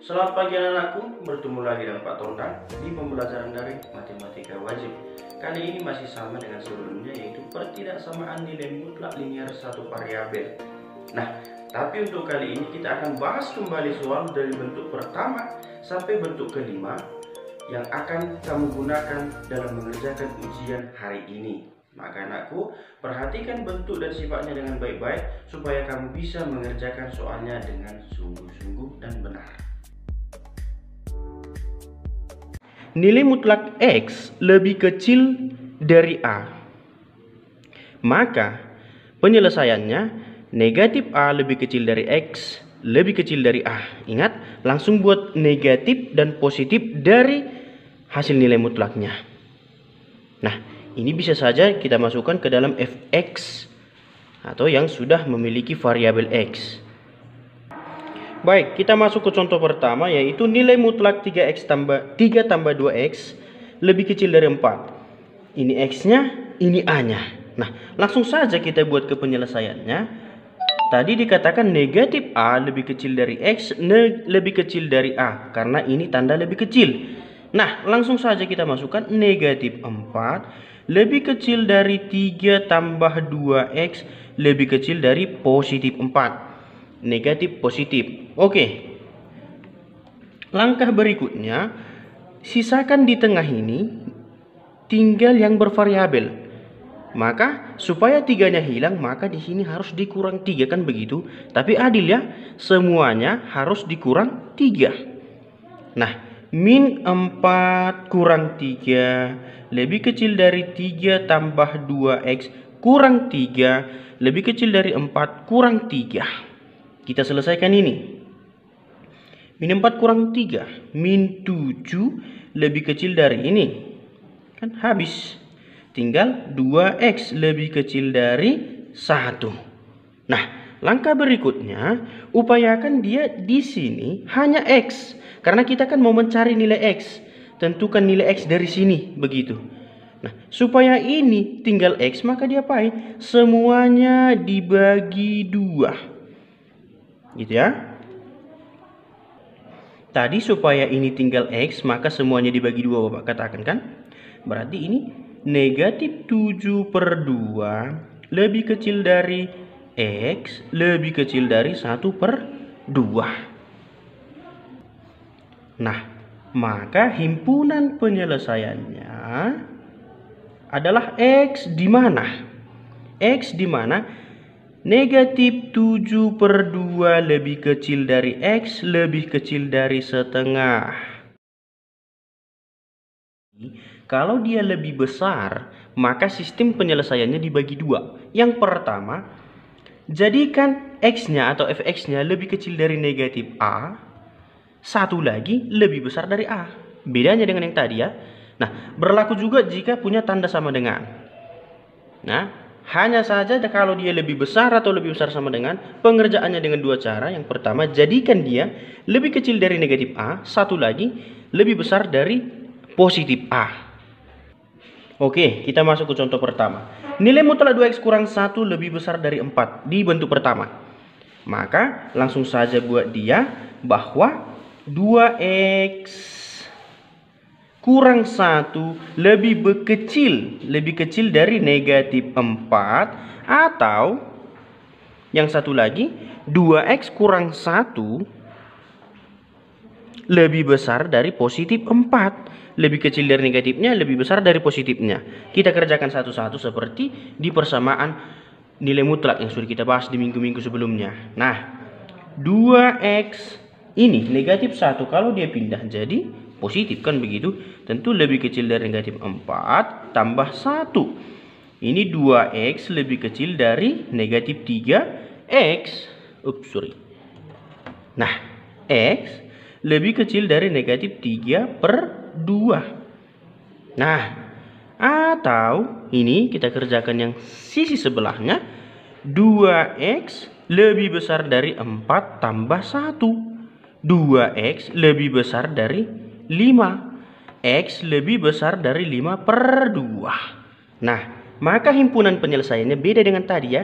Selamat pagi anak-anakku, bertemu lagi dengan Pak Tonda di pembelajaran dari matematika wajib. Kali ini masih sama dengan sebelumnya, yaitu pertidaksamaan nilai mutlak linear satu variabel. Nah, tapi untuk kali ini kita akan bahas kembali soal dari bentuk pertama sampai bentuk kelima yang akan kamu gunakan dalam mengerjakan ujian hari ini. Maka anakku, perhatikan bentuk dan sifatnya dengan baik-baik supaya kamu bisa mengerjakan soalnya dengan sungguh-sungguh dan benar. Nilai mutlak X lebih kecil dari A. Maka penyelesaiannya negatif A lebih kecil dari X lebih kecil dari A. Ingat, langsung buat negatif dan positif dari hasil nilai mutlaknya. Nah, ini bisa saja kita masukkan ke dalam fx atau yang sudah memiliki variabel X. Baik, kita masuk ke contoh pertama, yaitu nilai mutlak 3 tambah 2x lebih kecil dari 4. Ini x-nya, ini a-nya. Nah, langsung saja kita buat ke penyelesaiannya. Tadi dikatakan negatif a lebih kecil dari x lebih kecil dari a, karena ini tanda lebih kecil. Nah, langsung saja kita masukkan negatif 4 lebih kecil dari 3 tambah 2x lebih kecil dari positif 4. Negatif positif. Oke. Langkah berikutnya, sisakan di tengah ini tinggal yang bervariabel. Maka supaya 3-nya hilang, maka di sini harus dikurang 3, kan begitu? Tapi adil ya, semuanya harus dikurang 3. Nah, min 4 kurang 3 lebih kecil dari 3 tambah 2x kurang 3 lebih kecil dari 4 kurang 3. Kita selesaikan ini. Min 4 kurang 3, min 7 lebih kecil dari ini. Kan habis. Tinggal 2x lebih kecil dari 1. Nah, langkah berikutnya, upayakan dia di sini hanya x. Karena kita kan mau mencari nilai x. Tentukan nilai x dari sini, begitu. Nah, supaya ini tinggal x, maka diapain? Semuanya dibagi 2. Gitu ya. Tadi supaya ini tinggal x, maka semuanya dibagi 2 Bapak katakan kan. Berarti ini negatif 7/2 lebih kecil dari x lebih kecil dari 1/2. Nah, maka himpunan penyelesaiannya adalah x di mana? X di mana? Negatif 7/2 lebih kecil dari x lebih kecil dari setengah. Kalau dia lebih besar, maka sistem penyelesaiannya dibagi 2. Yang pertama, jadikan x-nya atau fx-nya lebih kecil dari negatif a. Satu lagi lebih besar dari a. Bedanya dengan yang tadi ya. Nah, berlaku juga jika punya tanda sama dengan. Nah, hanya saja kalau dia lebih besar atau lebih besar sama dengan, pengerjaannya dengan 2 cara. Yang pertama, jadikan dia lebih kecil dari negatif a. Satu lagi, lebih besar dari positif a. Oke, kita masuk ke contoh pertama. Nilai mutlak 2x kurang 1 lebih besar dari 4 di bentuk pertama. Maka langsung saja buat dia bahwa 2x kurang 1 lebih kecil dari negatif 4, atau yang satu lagi 2x kurang 1 lebih besar dari positif 4. Lebih kecil dari negatifnya, lebih besar dari positifnya. Kita kerjakan satu-satu seperti di persamaan nilai mutlak yang sudah kita bahas di minggu-minggu sebelumnya. Nah, 2x ini negatif 1 kalau dia pindah jadi positif, kan begitu? Tentu lebih kecil dari negatif 4 tambah 1. Ini 2x lebih kecil dari negatif 3x. Nah, x lebih kecil dari negatif 3/2. Nah, atau ini kita kerjakan yang sisi sebelahnya. 2x lebih besar dari 4 tambah 1. 2x lebih besar dari 5. X lebih besar dari 5/2. Nah, maka himpunan penyelesaiannya beda dengan tadi ya.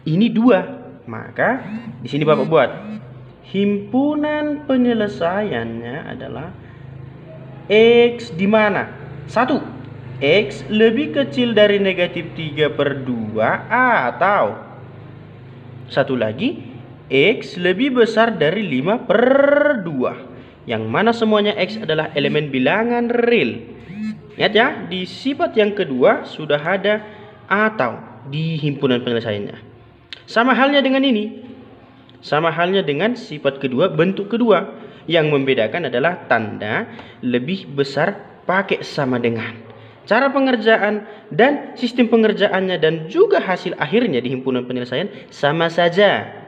Ini 2. Maka di sini Bapak buat himpunan penyelesaiannya adalah X di mana? 1. X lebih kecil dari negatif 3/2 atau satu lagi X lebih besar dari 5/2, yang mana semuanya X adalah elemen bilangan real. Ingat ya, di sifat yang kedua sudah ada atau di himpunan penyelesaiannya. Sama halnya dengan ini. Sama halnya dengan sifat kedua, bentuk kedua. Yang membedakan adalah tanda lebih besar pakai sama dengan. Cara pengerjaan dan sistem pengerjaannya dan juga hasil akhirnya di himpunan penyelesaian sama saja.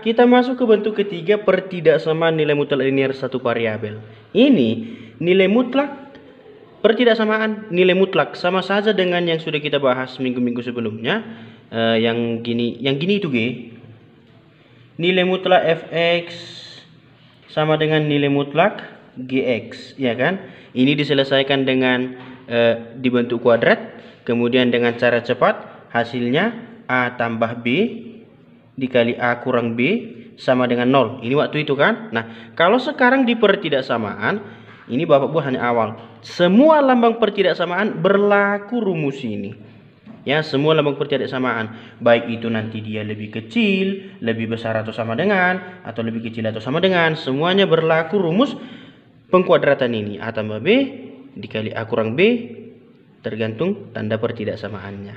Kita masuk ke bentuk ketiga, pertidaksamaan nilai mutlak linear satu variabel. Ini nilai mutlak, pertidaksamaan nilai mutlak sama saja dengan yang sudah kita bahas minggu-minggu sebelumnya. Yang gini itu G. Nilai mutlak fx sama dengan nilai mutlak gx, ya kan? Ini diselesaikan dengan dibentuk kuadrat, kemudian dengan cara cepat hasilnya a tambah b dikali A kurang B sama dengan 0. Ini waktu itu kan. Nah, kalau sekarang di pertidaksamaan, ini Bapak buat hanya awal. Semua lambang pertidaksamaan berlaku rumus ini. Ya, semua lambang pertidaksamaan, baik itu nanti dia lebih kecil, lebih besar atau sama dengan, atau lebih kecil atau sama dengan, semuanya berlaku rumus pengkuadratan ini. A tambah B dikali A kurang B tergantung tanda pertidaksamaannya.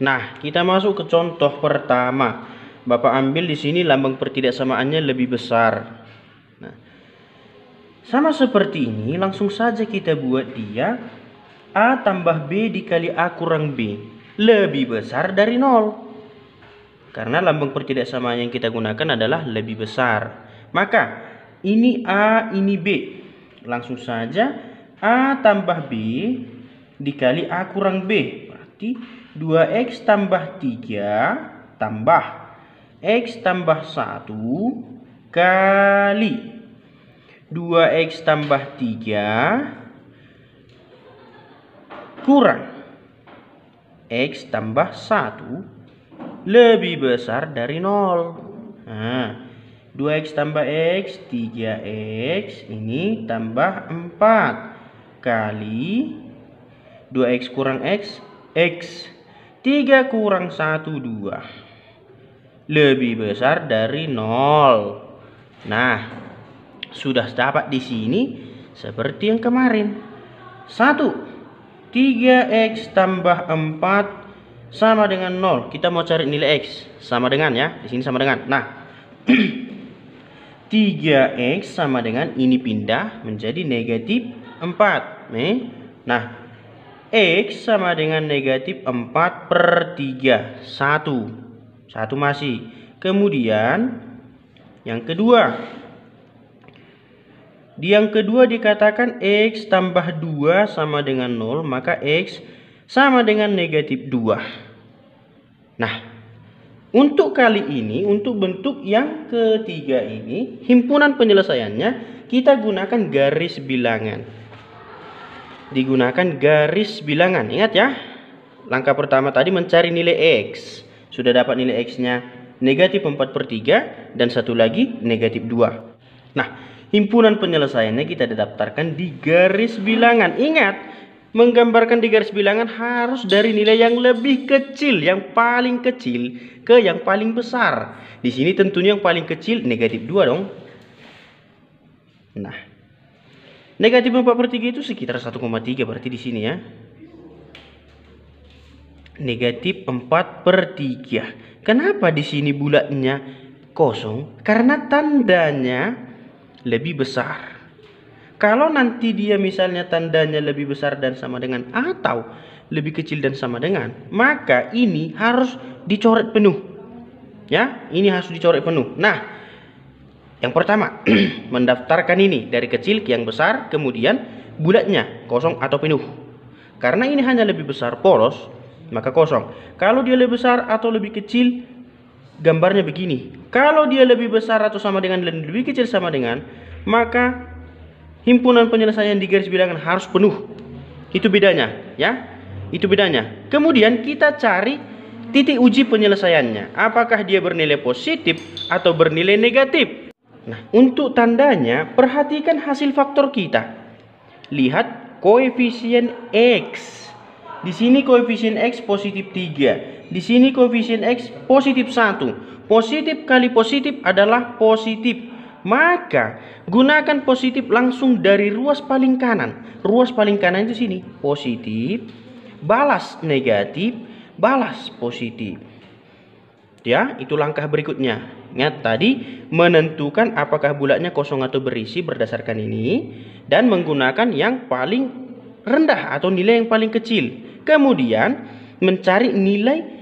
Nah, kita masuk ke contoh pertama. Bapak ambil di sini lambang pertidaksamaannya lebih besar. Nah, sama seperti ini, langsung saja kita buat dia A tambah B dikali A kurang B lebih besar dari 0. Karena lambang pertidaksamaan yang kita gunakan adalah lebih besar. Maka ini A, ini B. Langsung saja A tambah B dikali A kurang B. Berarti 2x tambah 3 tambah X tambah 1 kali 2x tambah 3 kurang X tambah 1 lebih besar dari 0. Nah, 2x tambah X 3x ini tambah 4 kali 2x kurang X X 3 kurang 1 2 lebih besar dari 0. Nah, sudah dapat di sini seperti yang kemarin. 1 3x tambah 4 sama dengan 0. Kita mau cari nilai x, sama dengan ya. Di sini sama dengan. Nah, 3x sama dengan ini pindah menjadi negatif 4. Nah, x sama dengan negatif 4/3. 1 masih. Kemudian yang kedua. Di yang kedua dikatakan x tambah 2 sama dengan 0, maka x sama dengan negatif 2. Nah, untuk kali ini, untuk bentuk yang ketiga ini, himpunan penyelesaiannya kita gunakan garis bilangan. Digunakan garis bilangan. Ingat ya, langkah pertama tadi mencari nilai x. Sudah dapat nilai x-nya negatif 4/3 dan satu lagi negatif 2. Nah, himpunan penyelesaiannya kita daftarkan di garis bilangan. Ingat, menggambarkan di garis bilangan harus dari nilai yang lebih kecil, yang paling kecil ke yang paling besar. Di sini tentunya yang paling kecil negatif 2 dong. Nah, negatif 4/3 itu sekitar 1,3 berarti di sini ya. Negatif 4/3. Kenapa di sini bulatnya kosong? Karena tandanya lebih besar. Kalau nanti dia misalnya tandanya lebih besar dan sama dengan atau lebih kecil dan sama dengan, maka ini harus dicoret penuh. Ya, ini harus dicoret penuh. Nah, yang pertama mendaftarkan ini dari kecil ke yang besar, kemudian bulatnya kosong atau penuh. Karena ini hanya lebih besar polos, maka kosong. Kalau dia lebih besar atau lebih kecil, gambarnya begini. Kalau dia lebih besar atau sama dengan dan lebih kecil sama dengan, maka himpunan penyelesaian di garis bilangan harus penuh. Itu bedanya, ya. Itu bedanya. Kemudian kita cari titik uji penyelesaiannya. Apakah dia bernilai positif atau bernilai negatif? Nah, untuk tandanya, perhatikan hasil faktor kita. Lihat koefisien X. Di sini koefisien X positif 3. Di sini koefisien X positif 1. Positif kali positif adalah positif. Maka gunakan positif langsung dari ruas paling kanan. Ruas paling kanan itu sini, positif, balas negatif, balas positif. Ya, itu langkah berikutnya. Ingat tadi menentukan apakah bulatnya kosong atau berisi berdasarkan ini dan menggunakan yang paling rendah atau nilai yang paling kecil. Kemudian mencari nilai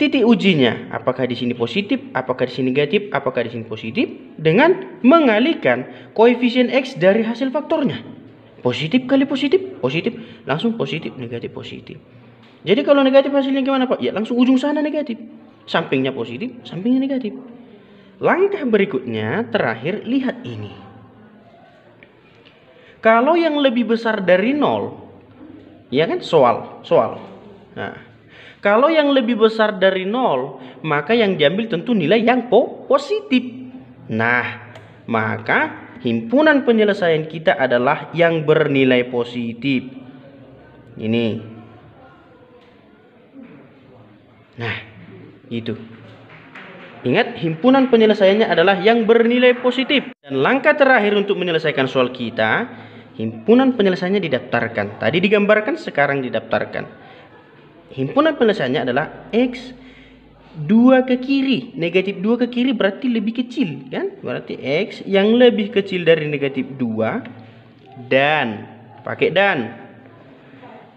titik ujinya, apakah di sini positif, apakah di sini negatif, apakah di sini positif, dengan mengalihkan koefisien X dari hasil faktornya. Positif kali positif, positif, langsung positif, negatif, positif. Jadi kalau negatif hasilnya gimana Pak? Ya langsung ujung sana negatif. Sampingnya positif, sampingnya negatif. Langkah berikutnya, terakhir, lihat ini. Kalau yang lebih besar dari 0, ya kan soal. Nah, kalau yang lebih besar dari 0, maka yang diambil tentu nilai yang positif. Nah, maka himpunan penyelesaian kita adalah yang bernilai positif. Ini. Nah, itu. Ingat, himpunan penyelesaiannya adalah yang bernilai positif. Dan langkah terakhir untuk menyelesaikan soal kita, himpunan penyelesaiannya didaftarkan. Tadi digambarkan, sekarang didaftarkan. Himpunan penyelesaiannya adalah X 2 ke kiri. Negatif 2 ke kiri berarti lebih kecil, kan? Berarti X yang lebih kecil dari negatif 2 dan, pakai dan,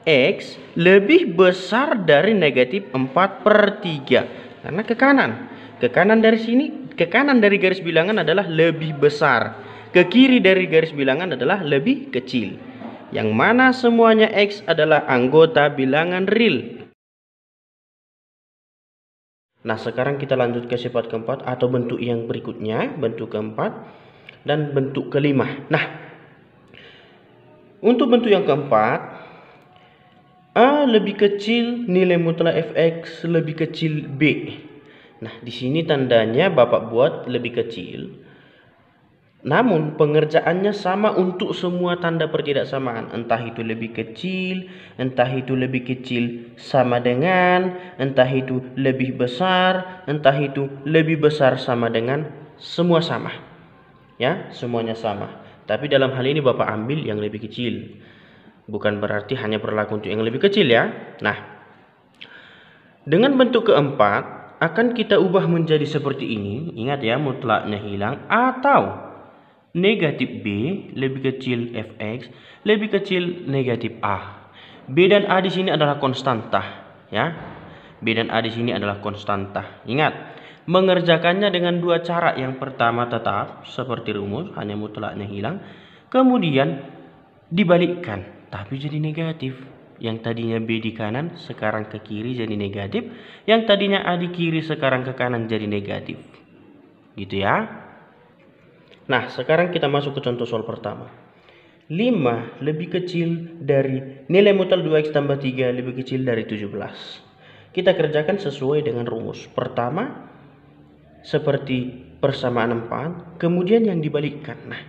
X lebih besar dari negatif 4/3. Karena ke kanan. Ke kanan dari sini, ke kanan dari garis bilangan adalah lebih besar. Ke kiri dari garis bilangan adalah lebih kecil. Yang mana semuanya X adalah anggota bilangan real. Nah, sekarang kita lanjut ke sifat keempat atau bentuk yang berikutnya, bentuk keempat dan bentuk kelima. Nah, untuk bentuk yang keempat, A lebih kecil nilai mutlak fx lebih kecil B. Nah, di sini tandanya Bapak buat lebih kecil. Namun pengerjaannya sama untuk semua tanda pertidaksamaan. Entah itu lebih kecil, entah itu lebih kecil sama dengan, entah itu lebih besar, entah itu lebih besar sama dengan, semua sama. Ya, semuanya sama. Tapi dalam hal ini Bapak ambil yang lebih kecil. Bukan berarti hanya berlaku untuk yang lebih kecil ya. Nah, dengan bentuk keempat akan kita ubah menjadi seperti ini. Ingat ya, mutlaknya hilang. Atau negatif B lebih kecil fx lebih kecil negatif A. B dan A di sini adalah konstanta, ya. B dan A di sini adalah konstanta. Ingat, mengerjakannya dengan dua cara. Yang pertama tetap seperti rumus, hanya mutlaknya hilang. Kemudian dibalikkan, tapi jadi negatif. Yang tadinya B di kanan sekarang ke kiri jadi negatif. Yang tadinya A di kiri sekarang ke kanan jadi negatif. Gitu ya. Nah, sekarang kita masuk ke contoh soal pertama. 5 lebih kecil dari nilai mutlak 2x tambah 3 lebih kecil dari 17. Kita kerjakan sesuai dengan rumus. Pertama, seperti persamaan 4, kemudian yang dibalikkan. Nah,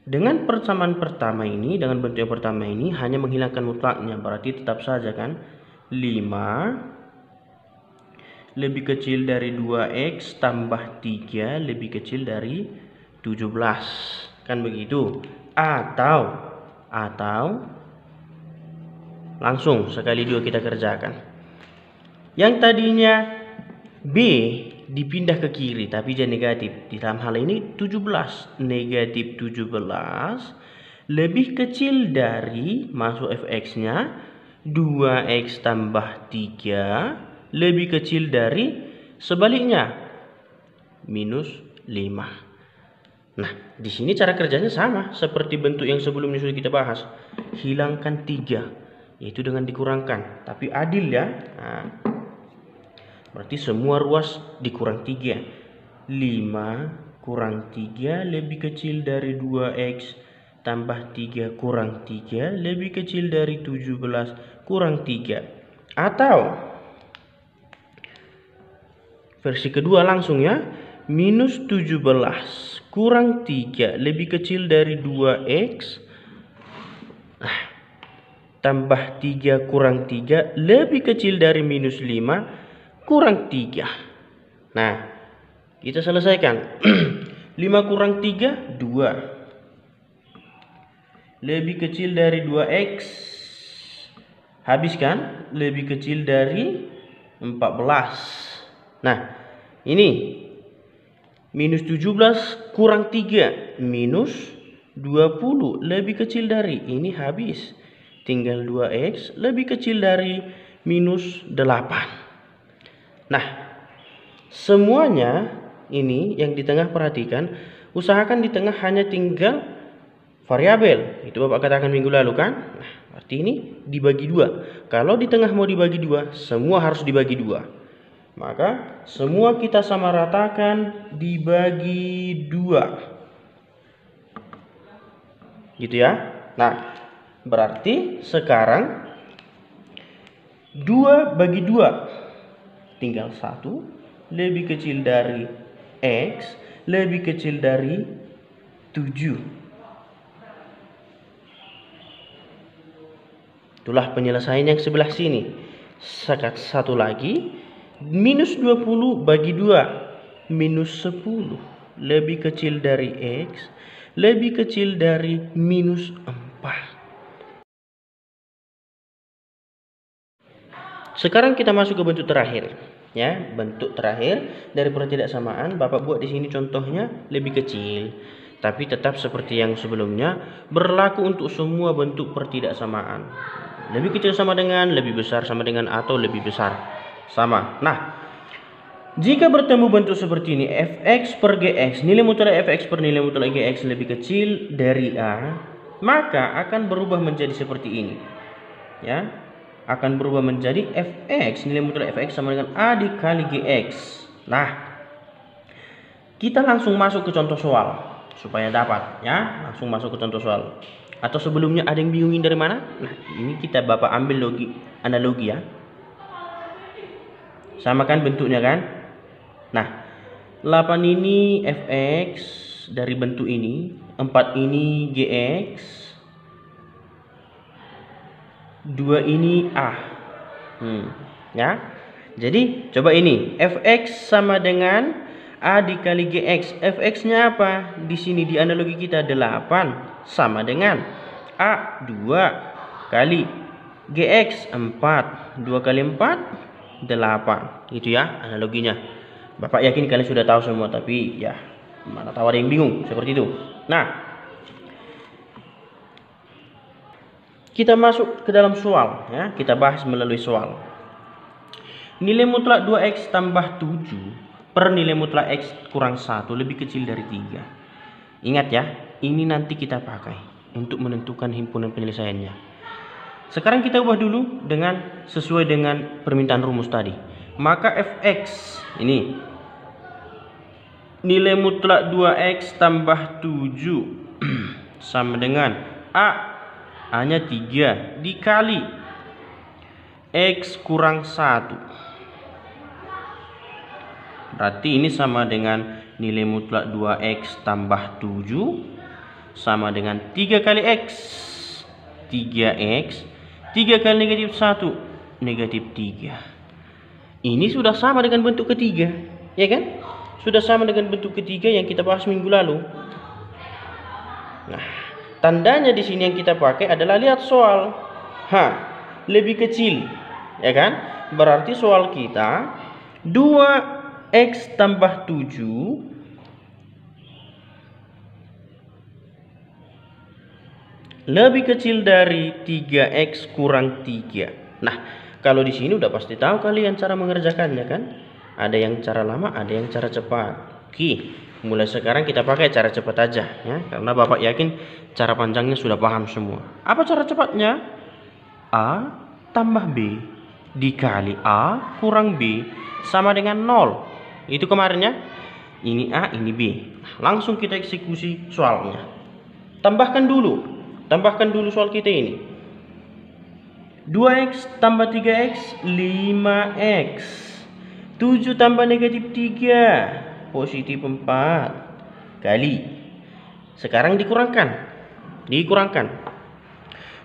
dengan persamaan pertama ini, dengan bentuk yang pertama ini, hanya menghilangkan mutlaknya. Berarti tetap saja kan, 5 lebih kecil dari 2x tambah 3 lebih kecil dari 17, kan begitu. Atau langsung sekali dua kita kerjakan. Yang tadinya B dipindah ke kiri tapi jadi negatif. Di dalam hal ini 17, negatif 17 lebih kecil dari, masuk fx-nya 2x tambah 3 lebih kecil dari, sebaliknya minus 5. Nah, di sini cara kerjanya sama seperti bentuk yang sebelumnya sudah kita bahas. Hilangkan 3, yaitu dengan dikurangkan, tapi adil ya. Nah, berarti semua ruas dikurang 3. 5 kurang 3 lebih kecil dari 2x tambah 3 kurang 3 lebih kecil dari 17 kurang 3. Atau versi kedua langsung ya. Minus 17 kurang 3 lebih kecil dari 2x. Nah, tambah 3 kurang 3 lebih kecil dari minus 5 kurang 3. Nah, kita selesaikan. 5 kurang 3, 2. Lebih kecil dari 2x. Habis kan? Lebih kecil dari 14. Nah, ini minus 17 kurang 3 minus 20 lebih kecil dari ini, habis. Tinggal 2x lebih kecil dari minus 8. Nah, semuanya ini yang di tengah perhatikan, usahakan di tengah hanya tinggal variabel. Itu Bapak katakan minggu lalu kan? Nah, arti ini dibagi 2. Kalau di tengah mau dibagi 2, semua harus dibagi 2. Maka semua kita samaratakan dibagi 2. Gitu ya. Nah, berarti sekarang 2 bagi 2 tinggal 1 lebih kecil dari x lebih kecil dari 7. Itulah penyelesaian yang sebelah sini. Satu lagi. Minus 20 bagi 2 minus 10 lebih kecil dari x lebih kecil dari minus 4. Sekarang kita masuk ke bentuk terakhir ya. Bentuk terakhir dari pertidaksamaan Bapak buat di sini contohnya lebih kecil, tapi tetap seperti yang sebelumnya berlaku untuk semua bentuk pertidaksamaan. Lebih kecil sama dengan, lebih besar sama dengan, atau lebih besar sama. Nah, jika bertemu bentuk seperti ini, fx per gx, nilai mutlak fx per nilai mutlak gx lebih kecil dari a, maka akan berubah menjadi seperti ini ya. Akan berubah menjadi fx, nilai mutlak fx sama dengan a dikali gx. Nah, kita langsung masuk ke contoh soal supaya dapat ya. Langsung masuk ke contoh soal. Atau sebelumnya ada yang bingungin dari mana? Nah, ini kita Bapak ambil analogi ya. Sama kan bentuknya kan? Nah, 8 ini fx dari bentuk ini, 4 ini gx, 2 ini a. Ya. Jadi coba ini fx sama dengan a dikali gx. Fx-nya apa? Di sini di analogi kita 8 sama dengan a 2 kali gx 4. 2 kali 4 8. Gitu ya analoginya. Bapak yakin kalian sudah tahu semua, tapi ya mana tahu ada yang bingung seperti itu. Nah, kita masuk ke dalam soal ya. Kita bahas melalui soal. Nilai mutlak 2x tambah 7 per nilai mutlak x kurang 1 lebih kecil dari 3. Ingat ya, ini nanti kita pakai untuk menentukan himpunan penyelesaiannya. Sekarang kita ubah dulu dengan sesuai dengan permintaan rumus tadi. Maka fx ini nilai mutlak 2x tambah 7 sama dengan a hanya 3 dikali x kurang 1. Berarti ini sama dengan nilai mutlak 2x tambah 7 sama dengan 3 kali x 3x 3 kali negatif 1 negatif 3. Ini sudah sama dengan bentuk ketiga, ya kan? Sudah sama dengan bentuk ketiga yang kita bahas minggu lalu. Nah, tandanya di sini yang kita pakai adalah lihat soal. Lebih kecil, ya kan? Berarti soal kita 2x tambah 7 lebih kecil dari 3x kurang 3. Nah, kalau di sini udah pasti tahu kalian cara mengerjakannya kan? Ada yang cara lama, ada yang cara cepat. Oke, mulai sekarang kita pakai cara cepat aja ya, karena Bapak yakin cara panjangnya sudah paham semua. Apa cara cepatnya? A tambah B dikali A kurang B sama dengan 0. Itu kemarin ya. Ini A, ini B. Langsung kita eksekusi soalnya. Tambahkan dulu soal kita ini. 2x tambah 3x 5x 7 tambah negatif 3 positif 4 kali. Sekarang dikurangkan.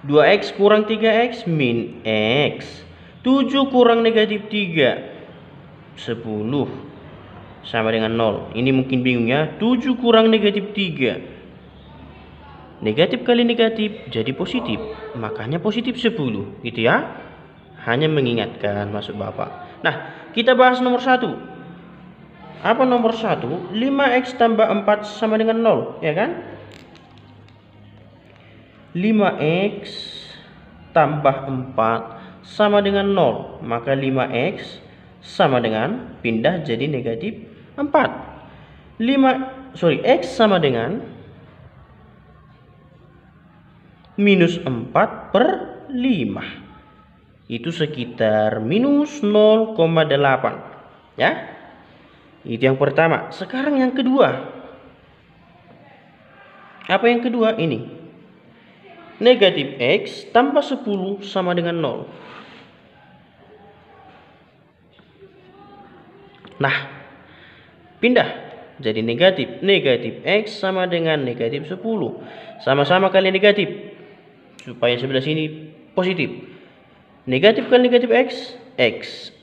2x kurang 3x min x. 7 kurang negatif 3 10 sama dengan 0. Ini mungkin bingung ya. 7 kurang negatif 3, negatif kali negatif jadi positif, makanya positif 10 gitu ya. Hanya mengingatkan maksud Bapak. Nah, kita bahas nomor 1. Apa nomor 1? 5x tambah 4 sama dengan 0, ya kan? 5x tambah 4 sama dengan 0, maka 5x sama dengan pindah jadi negatif 4. X sama dengan minus 4 per 5. Itu sekitar minus 0,8 ya. Itu yang pertama. Sekarang yang kedua. Apa yang kedua? Ini negatif x tambah 10 sama dengan 0. Nah, pindah jadi negatif x sama dengan negatif 10, sama-sama kali negatif supaya sebelah sini positif. Negatif kali negatif x,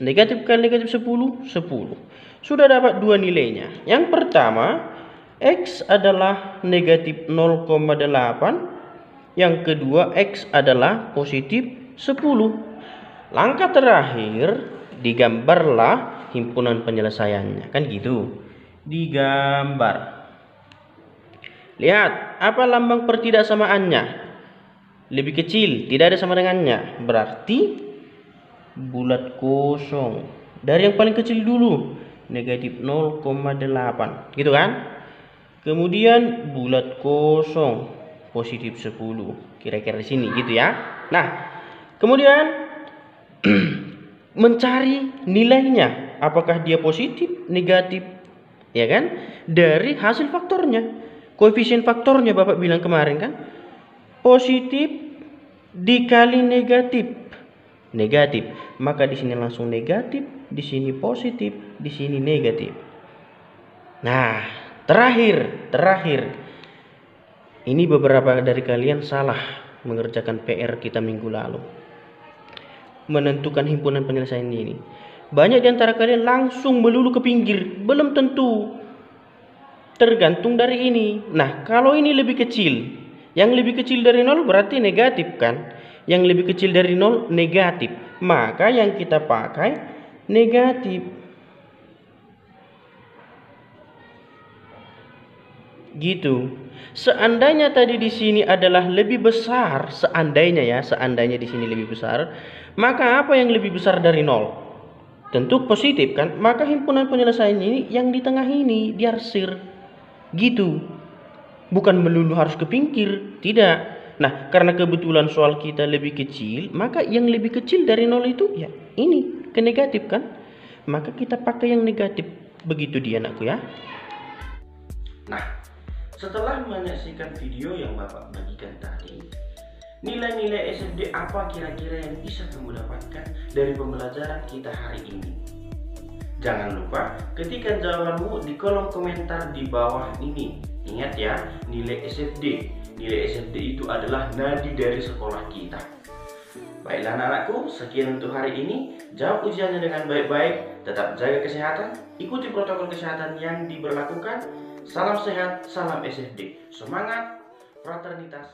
negatif kali negatif 10, 10. Sudah dapat dua nilainya. Yang pertama, x adalah negatif 0,8. Yang kedua, x adalah positif 10. Langkah terakhir, digambarlah himpunan penyelesaiannya. Kan gitu. Digambar. Lihat, apa lambang pertidaksamaannya? Lebih kecil, tidak ada sama dengannya. Berarti bulat kosong. Dari yang paling kecil dulu, negatif 0,8. Gitu kan? Kemudian bulat kosong, positif 10. Kira-kira di sini gitu ya. Nah, kemudian mencari nilainya. Apakah dia positif, negatif? Ya kan? Dari hasil faktornya. Koefisien faktornya Bapak bilang kemarin kan? Positif dikali negatif, maka di sini langsung negatif, di sini positif, di sini negatif. Nah, terakhir, ini beberapa dari kalian salah mengerjakan PR kita minggu lalu, menentukan himpunan penyelesaian ini. Banyak di antara kalian langsung melulu ke pinggir, belum tentu, tergantung dari ini. Nah, kalau ini lebih kecil, yang lebih kecil dari 0 berarti negatif kan? Yang lebih kecil dari 0 negatif. Maka yang kita pakai negatif. Gitu. Seandainya tadi di sini adalah lebih besar, seandainya di sini lebih besar, maka apa yang lebih besar dari 0? Tentu positif kan? Maka himpunan penyelesaian ini yang di tengah ini diarsir. Gitu. Bukan melulu harus ke pinggir, tidak. Nah, karena kebetulan soal kita lebih kecil, maka yang lebih kecil dari 0 itu ya ini, ke negatif kan? Maka kita pakai yang negatif. Begitu dia anakku ya. Nah, setelah menyaksikan video yang Bapak bagikan tadi, nilai-nilai SFD apa kira-kira yang bisa kamu dapatkan dari pembelajaran kita hari ini? Jangan lupa ketikkan jawabanmu di kolom komentar di bawah ini. Ingat ya, nilai SFD. Nilai SFD itu adalah nadi dari sekolah kita. Baiklah anak-anakku, sekian untuk hari ini. Jawab ujiannya dengan baik-baik, tetap jaga kesehatan, ikuti protokol kesehatan yang diberlakukan. Salam sehat, salam SFD. Semangat, fraternitas.